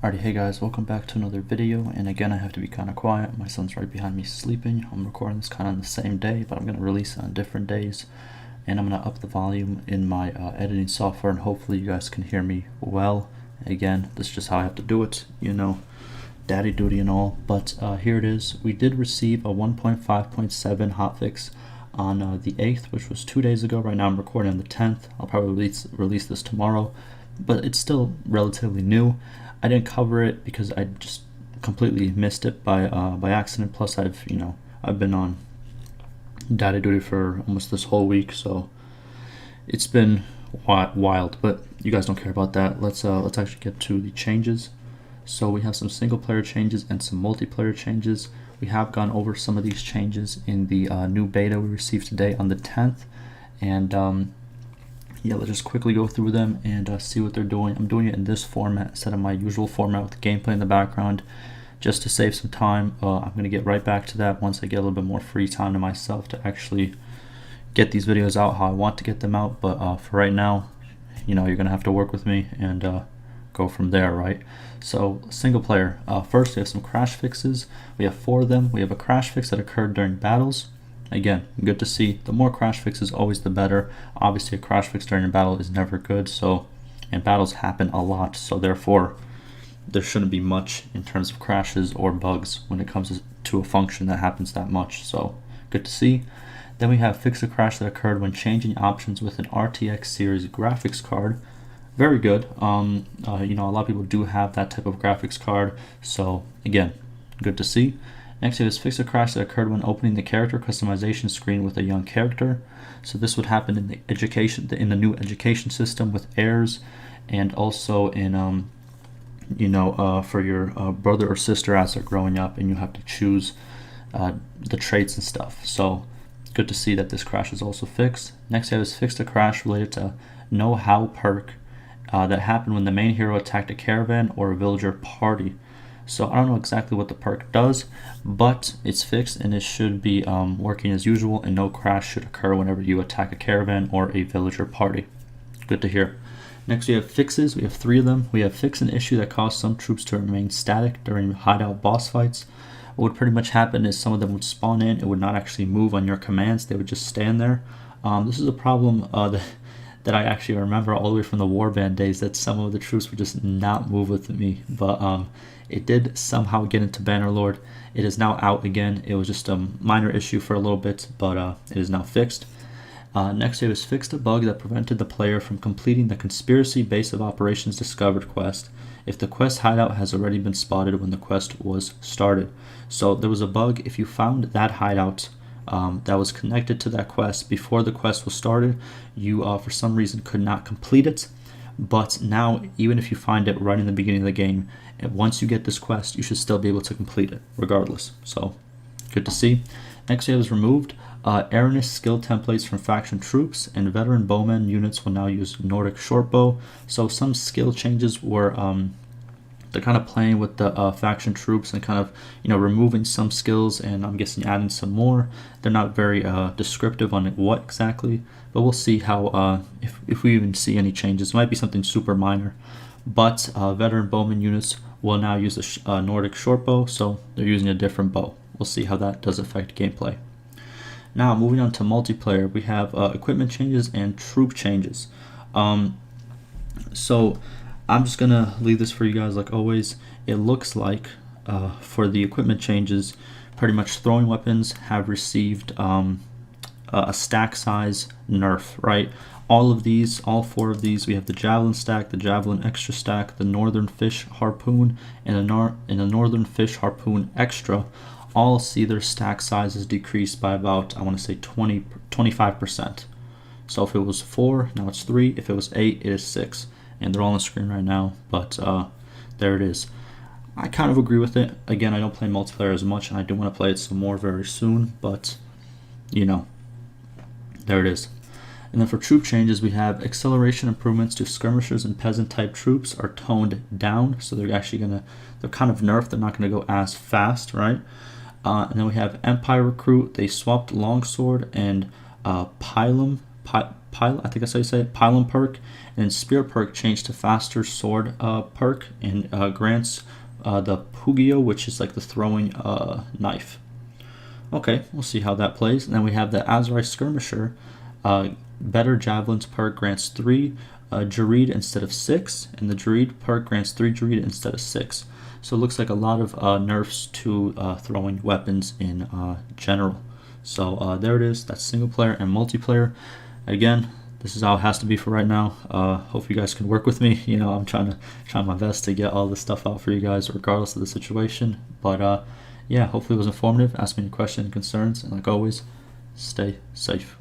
Alrighty, hey guys, welcome back to another video, and again I have to be kind of quiet. My son's right behind me sleeping. I'm recording this kind of on the same day, but I'm going to release it on different days, and I'm going to up the volume in my editing software, and hopefully you guys can hear me well. Again, this is just how I have to do it, you know, daddy duty and all, but here it is. We did receive a 1.5.7 hotfix on the 8th, which was 2 days ago. Right now I'm recording on the 10th. I'll probably release this tomorrow, but it's still relatively new. I didn't cover it because I just completely missed it by accident. Plus, I've been on daddy duty for almost this whole week, so it's been wild. But you guys don't care about that. Let's actually get to the changes. So we have some single player changes and some multiplayer changes. We have gone over some of these changes in the new beta we received today on the 10th, and yeah, let's just quickly go through them and see what they're doing. I'm doing it in this format instead of my usual format with gameplay in the background, just to save some time. I'm going to get right back to that once I get a little bit more free time to myself to actually get these videos out how I want to get them out. But for right now, you're going to have to work with me and go from there, right? So single player, first we have some crash fixes. We have 4 of them. We have a crash fix that occurred during battles. Again, good to see. The more crash fixes, always the better. Obviously, a crash fix during a battle is never good, and battles happen a lot, so therefore there shouldn't be much in terms of crashes or bugs when it comes to a function that happens that much, so good to see. Then we have fix a crash that occurred when changing options with an RTX series graphics card. Very good. A lot of people do have that type of graphics card, so again, good to see. Next, we have fix a crash that occurred when opening the character customization screen with a young character. So this would happen in the new education system with heirs, and also in for your brother or sister as they're growing up, and you have to choose the traits and stuff. So good to see that this crash is also fixed. Next, we have fixed a crash related to Know How perk that happened when the main hero attacked a caravan or a villager party. So I don't know exactly what the perk does, but it's fixed and it should be working as usual, and no crash should occur whenever you attack a caravan or a villager party. Good to hear. Next, we have fixes. We have 3 of them. We have fix an issue that caused some troops to remain static during hideout boss fights. What would pretty much happen is some of them would spawn in. It would not actually move on your commands. They would just stand there. This is a problem that I actually remember all the way from the warband days, that some of the troops would just not move with me, but it did somehow get into Bannerlord. It is now out again. It was just a minor issue for a little bit, but it is now fixed. Next, it was fixed a bug that prevented the player from completing the Conspiracy Base of Operations Discovered quest if the quest hideout has already been spotted when the quest was started. So there was a bug if you found that hideout that was connected to that quest before the quest was started, you for some reason could not complete it. But now, even if you find it right in the beginning of the game, and once you get this quest, you should still be able to complete it regardless. So good to see. Next, we have is removed Aranist skill templates from faction troops, and veteran bowmen units will now use Nordic shortbow. So some skill changes were they're kind of playing with the faction troops and kind of removing some skills, and I'm guessing adding some more. They're not very descriptive on what exactly, but we'll see how if we even see any changes. It might be something super minor, but veteran bowman units will now use the Nordic shortbow, so they're using a different bow. We'll see how that does affect gameplay. Now, moving on to multiplayer, we have equipment changes and troop changes. So I'm just gonna leave this for you guys like always. It looks like for the equipment changes, pretty much throwing weapons have received a stack size nerf, right? All 4 of these, we have the javelin stack, the javelin extra stack, the northern fish harpoon, and the northern fish harpoon extra, all see their stack sizes decreased by about, I want to say 25%. So if it was 4, now it's 3. If it was 8, it is 6. And they're all on the screen right now, but there it is. I kind of agree with it. Again, I don't play multiplayer as much, and I do want to play it some more very soon, but there it is. And then for troop changes, we have acceleration improvements to skirmishers and peasant type troops are toned down, so they're kind of nerfed. They're not gonna go as fast, right? And then we have Empire recruit. They swapped longsword and pilum I think that's how you say it, Pylon perk, and Spear perk changed to Faster Sword perk, and grants the Pugio, which is like the throwing knife. Okay, we'll see how that plays. And then we have the Azrai Skirmisher. Better Javelins perk grants 3 Jareed instead of 6, and the Jareed perk grants 3 Jareed instead of 6. So it looks like a lot of nerfs to throwing weapons in general. So there it is. That's single player and multiplayer. Again, this is how it has to be for right now. Hope you guys can work with me. You know, I'm trying my best to get all this stuff out for you guys, regardless of the situation. But yeah, hopefully it was informative. Ask me any questions and concerns, and like always, stay safe.